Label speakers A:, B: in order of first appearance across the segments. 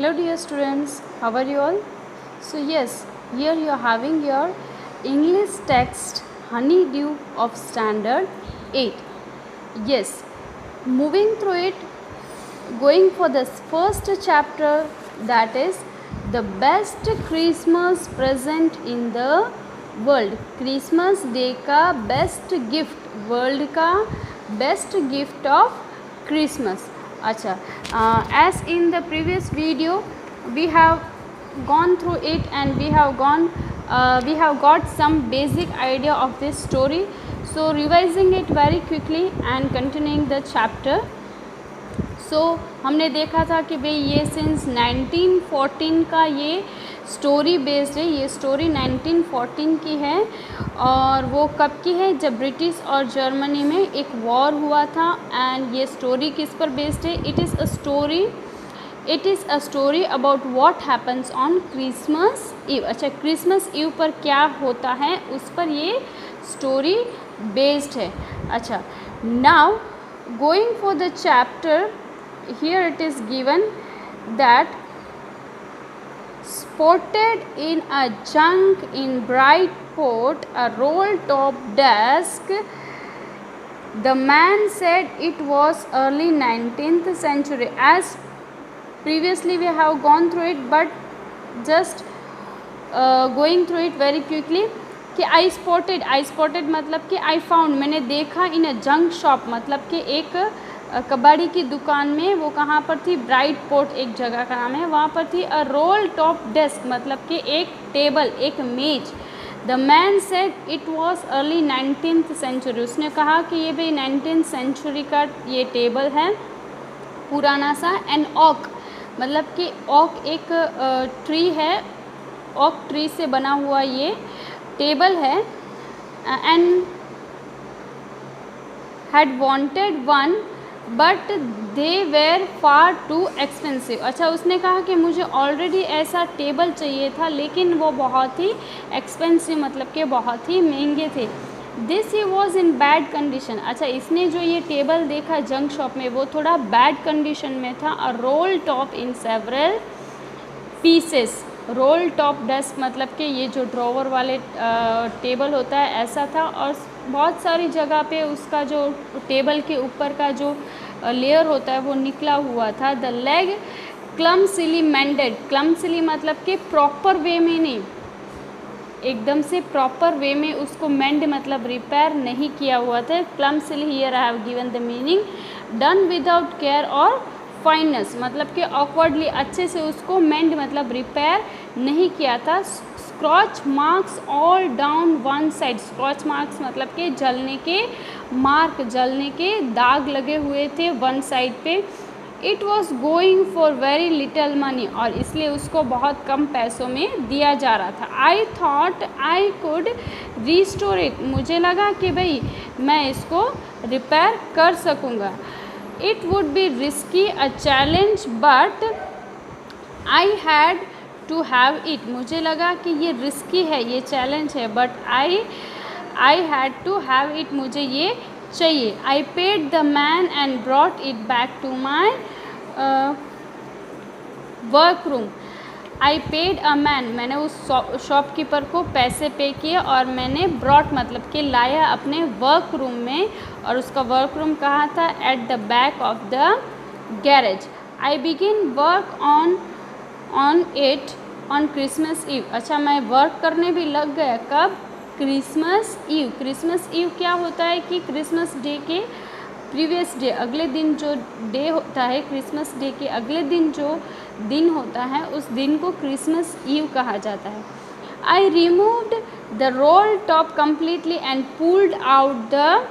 A: Hello dear students, how are you all? So yes, here you are having your English text Honeydew of Standard 8. Yes, moving through it, going for the first chapter, that is the best Christmas present in the world. Christmas day का best gift, world का best gift of Christmas. अच्छा, as in the previous video we have gone through it and we have got some basic idea of this story. So revising it very quickly and continuing the chapter. So हमने देखा था कि भाई ये since 1914 का ये story based है. ये स्टोरी 1914 की है और वो कब की है, जब ब्रिटिश और जर्मनी में एक वॉर हुआ था. एंड ये स्टोरी किस पर बेस्ड है? It is a story about what happens on Christmas Eve. अच्छा, क्रिसमस ईव पर क्या होता है उस पर ये स्टोरी बेस्ड है. अच्छा, now going for the chapter, here it is given that spotted in a junk in Bridport, a roll top desk. The man said it was early 19th century. As previously we have gone through it, but just going through it very quickly कि आई spotted मतलब कि I found, मैंने देखा. इन अ junk shop मतलब कि एक कबाड़ी की दुकान में. वो कहाँ पर थी? ब्राइटपोर्ट एक जगह का नाम है, वहाँ पर थी. अ रोल टॉप डेस्क मतलब कि एक टेबल, एक मेज. The man said it was early 19th century. उसने कहा कि ये भाई 19th सेंचुरी का ये टेबल है, पुराना सा. एंड ऑक मतलब कि ऑक एक ट्री है, ऑक ट्री से बना हुआ ये टेबल है. And had wanted one but they were far too expensive. अच्छा, उसने कहा कि मुझे ऑलरेडी ऐसा टेबल चाहिए था लेकिन वो बहुत ही एक्सपेंसिव मतलब कि बहुत ही महंगे थे. This he was in bad condition. अच्छा, इसने जो ये टेबल देखा जंक शॉप में वो थोड़ा बैड कंडीशन में था. A role top in several pieces. Role top desk मतलब कि ये जो ड्रॉवर वाले टेबल होता है ऐसा था, और बहुत सारी जगह पे उसका जो टेबल के ऊपर का जो लेयर होता है वो निकला हुआ था. The leg क्लमसिली मेंडेड. क्लमसिली मतलब कि प्रॉपर वे में नहीं, एकदम से प्रॉपर वे में उसको मेंड मतलब रिपेयर नहीं किया हुआ था. Clumsily here I have given the meaning. Done without care और फाइननेस मतलब कि ऑकवर्डली, अच्छे से उसको मेंड मतलब रिपेयर नहीं किया था. Scorch marks all down one side. Scorch marks मतलब कि जलने के मार्क, जलने के दाग लगे हुए थे वन साइड पे. It was going for very little money. और इसलिए उसको बहुत कम पैसों में दिया जा रहा था. I thought I could restore it. मुझे लगा कि भाई मैं इसको रिपेयर कर सकूँगा. It would be risky, a challenge, but I had to have it. मुझे लगा कि ये रिस्की है, ये चैलेंज है, but I had to have it. मुझे ये चाहिए. I paid the man and brought it back to my workroom. I paid a man, मैंने उस शॉपकीपर को पैसे पे किए और मैंने ब्रॉट मतलब कि लाया अपने वर्क रूम में. और उसका वर्क रूम कहाँ था? At the back of the garage. I begin work on it on Christmas Eve. अच्छा, मैं वर्क करने भी लग गया. कब? Christmas ewe. क्रिसमस ईव क्या होता है कि क्रिसमस डे के प्रीवियस डे, अगले दिन जो डे होता है, क्रिसमस डे के अगले दिन जो दिन होता है उस दिन को क्रिसमस ईव कहा जाता है. I removed the roll top completely and pulled out the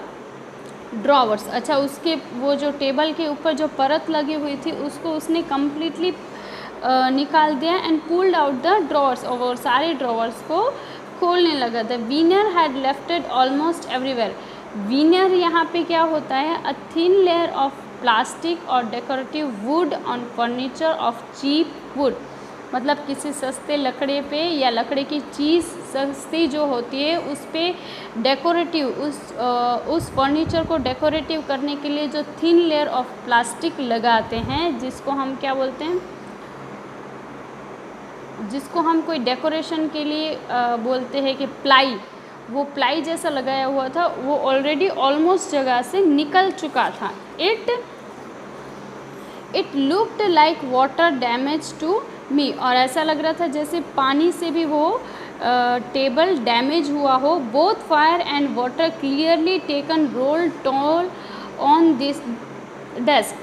A: drawers. अच्छा, उसके वो जो टेबल के ऊपर जो परत लगी हुई थी उसको उसने कम्प्लीटली निकाल दिया. And pulled out the drawers, और सारे ड्रॉवर्स को खोलने लगा. The veneer had lifted almost everywhere. Veneer यहाँ पे क्या होता है? A thin layer of plastic और decorative wood on furniture of cheap wood. मतलब किसी सस्ते लकड़े पे या लकड़े की चीज़ सस्ती जो होती है उस पर डेकोरेटिव, उस फर्नीचर को डेकोरेटिव करने के लिए जो थिन लेयर ऑफ प्लास्टिक लगाते हैं जिसको हम क्या बोलते हैं? जिसको हम कोई डेकोरेशन के लिए बोलते हैं कि प्लाई, वो प्लाई जैसा लगाया हुआ था, वो ऑलरेडी ऑलमोस्ट जगह से निकल चुका था। It looked like water damage to me, और ऐसा लग रहा था जैसे पानी से भी वो टेबल डैमेज हुआ हो। Both fire and water clearly taken role toll on this desk.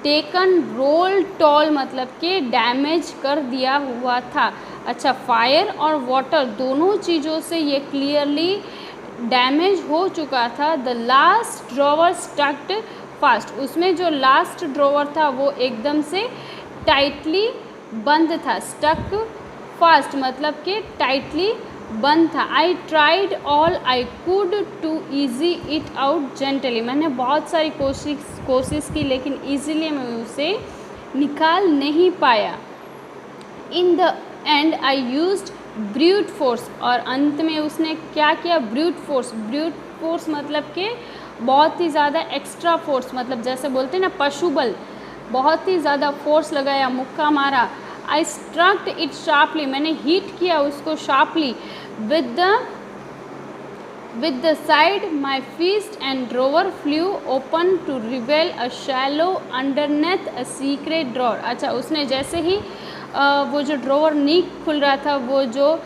A: Taken role toll मतलब कि डैमेज कर दिया हुआ था। अच्छा, फायर और वाटर दोनों चीज़ों से ये क्लियरली डैमेज हो चुका था। द लास्ट ड्रॉवर स्टक्ड फास्ट, उसमें जो लास्ट ड्रॉवर था वो एकदम से टाइटली बंद था। स्टक फास्ट मतलब कि टाइटली बंद था। I tried all I could to ease it out gently, मैंने बहुत सारी कोशिश की लेकिन ईजीली मैं उसे निकाल नहीं पाया। In the and I used brute force, और अंत में उसने क्या किया? ब्रूट फोर्स मतलब कि बहुत ही ज़्यादा एक्स्ट्रा फोर्स, मतलब जैसे बोलते हैं ना पशुबल, बहुत ही ज़्यादा फोर्स लगाया, मुक्का मारा। आई स्ट्रक्ड इट शार्पली, मैंने हिट किया उसको sharply. With the side my fist and drawer flew open to reveal a shallow underneath a secret drawer. अच्छा, उसने जैसे ही वो जो ड्रॉवर नहीं खुल रहा था, वो जो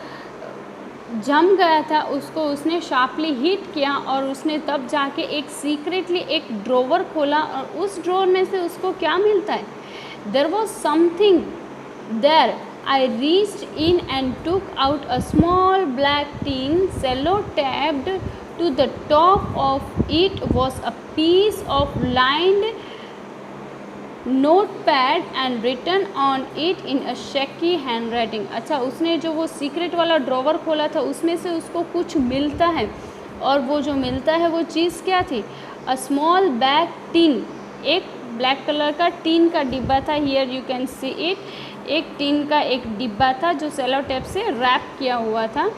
A: जम गया था, उसको उसने शार्पली हिट किया, और उसने तब जाके एक सीक्रेटली एक ड्रॉवर खोला, और उस ड्रॉवर में से उसको क्या मिलता है? There was something there. I reached in and took out a small black tin, cello-taped to the top of it was a piece of lined notepad and written on it in a shaky handwriting। अच्छा, उसने जो वो secret वाला drawer खोला था उसमें से उसको कुछ मिलता है, और वो जो मिलता है वो चीज़ क्या थी? अ स्मॉल ब्लैक टिन, एक ब्लैक कलर का टीन का डिब्बा था। Here you can see it, एक टीन का एक डिब्बा था जो सेलो टेप से रैप किया हुआ था।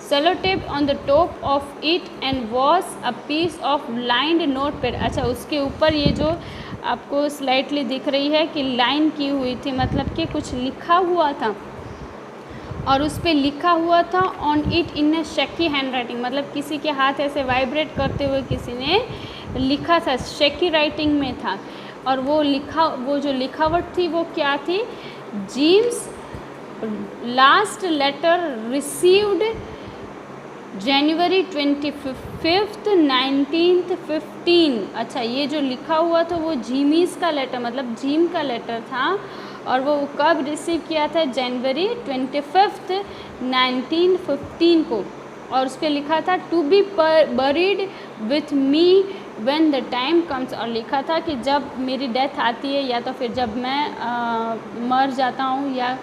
A: Sellotape on the top of it and was a piece of lined notepad. अच्छा, उसके ऊपर ये जो आपको स्लाइटली दिख रही है कि लाइन की हुई थी, मतलब कि कुछ लिखा हुआ था, और उस पर लिखा हुआ था on it in a shaky hand writing, मतलब किसी के हाथ ऐसे वाइब्रेट करते हुए किसी ने लिखा था, शेकी राइटिंग में था। और वो जो लिखावट थी वो क्या थी? जेम्स लास्ट लेटर रिसीव्ड जनवरी 25, 1915। अच्छा, ये जो लिखा हुआ था वो जीमीस का लेटर, मतलब जीम का लेटर था, और वो कब रिसीव किया था? जनवरी 25, 1915 को, और उस पर लिखा था to be buried with me when the time comes, और लिखा था कि जब मेरी डेथ आती है या तो फिर जब मैं मर जाता हूँ या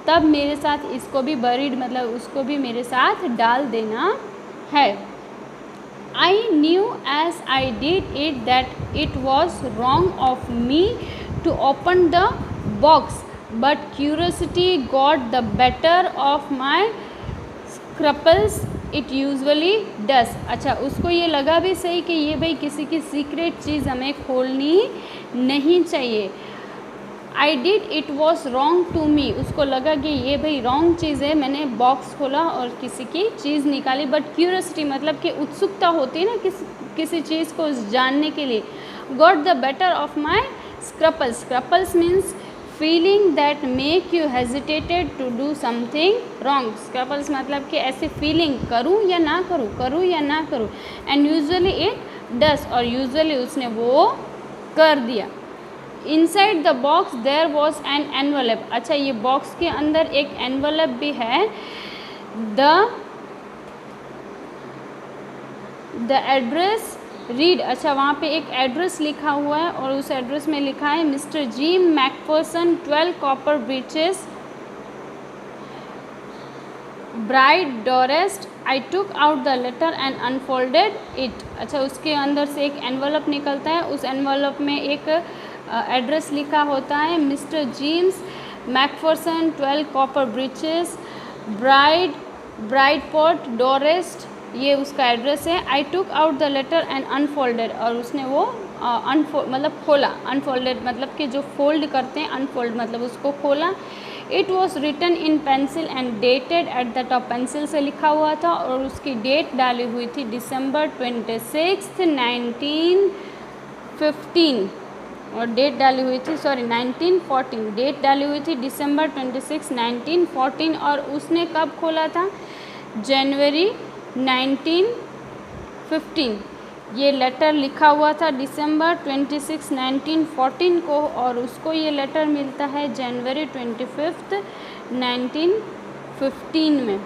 A: तब मेरे साथ इसको भी बरीड मतलब उसको भी मेरे साथ डाल देना है। I knew as I did it that it was wrong of me to open the box, but curiosity got the better of my scruples it usually does. अच्छा, उसको ये लगा भी सही कि ये भाई किसी की सीक्रेट चीज़ हमें खोलनी नहीं चाहिए। I did it was wrong to me, उसको लगा कि ये भाई रॉन्ग चीज़ है, मैंने बॉक्स खोला और किसी की चीज़ निकाली। बट क्यूरियोसिटी मतलब कि उत्सुकता होती है ना किसी चीज़ को जानने के लिए। Got the better of my scruples, scruples means feeling that make you hesitated to do something wrong. Scruples मतलब कि ऐसे फीलिंग, करूँ या ना करूँ, करूँ या ना करूँ। एंड यूजुअली इट डस, और यूजुअली उसने वो कर दिया। Inside the box there was an envelope. अच्छा, ये बॉक्स के अंदर एक एनवलप भी है। द एड्रेस रीड, अच्छा वहाँ पे एक एड्रेस लिखा हुआ है, और उस एड्रेस में लिखा है Mister Jim McPherson 12 Copper Breeches Bride Dorset. I took out the letter and unfolded it. अच्छा, उसके अंदर से एक एनवलप निकलता है, उस एनवलप में एक एड्रेस लिखा होता है Mister James McPherson 12 Copper Breeches Bridport Dorset, ये उसका एड्रेस है। I took out the letter and unfolded, और उसने वो मतलब खोला। अनफोल्डेड मतलब कि जो फोल्ड करते हैं, अनफोल्ड मतलब उसको खोला। It was written in pencil and dated at the top, pencil से लिखा हुआ था और उसकी डेट डाली हुई थी December 26, 1915, और डेट डाली हुई थी 1914, डेट डाली हुई थी December 26, 1914, और उसने कब खोला था? जनवरी 1915। ये लेटर लिखा हुआ था December 26, 1914 को, और उसको ये लेटर मिलता है January 25, 1915 में।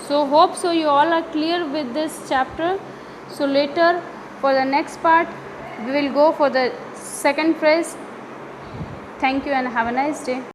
A: So hope so you all are clear with this chapter. So later for the next part we will go for the second phrase. Thank you and have a nice day.